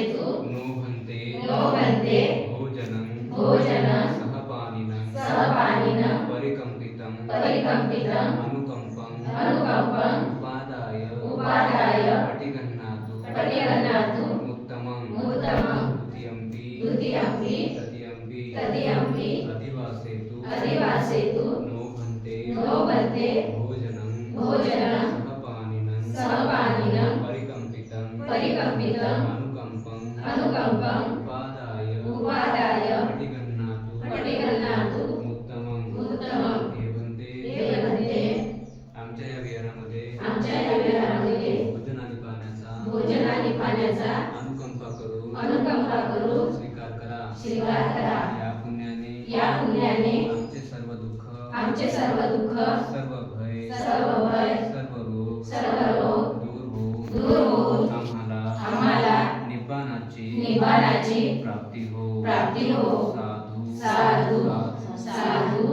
विवासेतु no भन्ते भोजनं सहपानिनं परिकम्पितं अनुकम्पं उपादाय पटिगह्णातु उत्तमं द्वितीयम्पि तदीयम्पि अधिवासेतु no भन्ते भोजनं सहपानिनं परिकम्पितं अनुकम्पं उपादाय पटिगह्णातु उत्तमं हे भन्ते. आमच्या या विहारामध्ये भोजन आणि पाण्याचा अनुकंपा करू स्वीकार करा. या पुण्याने आमचे सर्व दुःख सर्व भय सर्व रोग दूर होऊन आम्हाला निब्बाणाची प्राप्ती हो. साधू.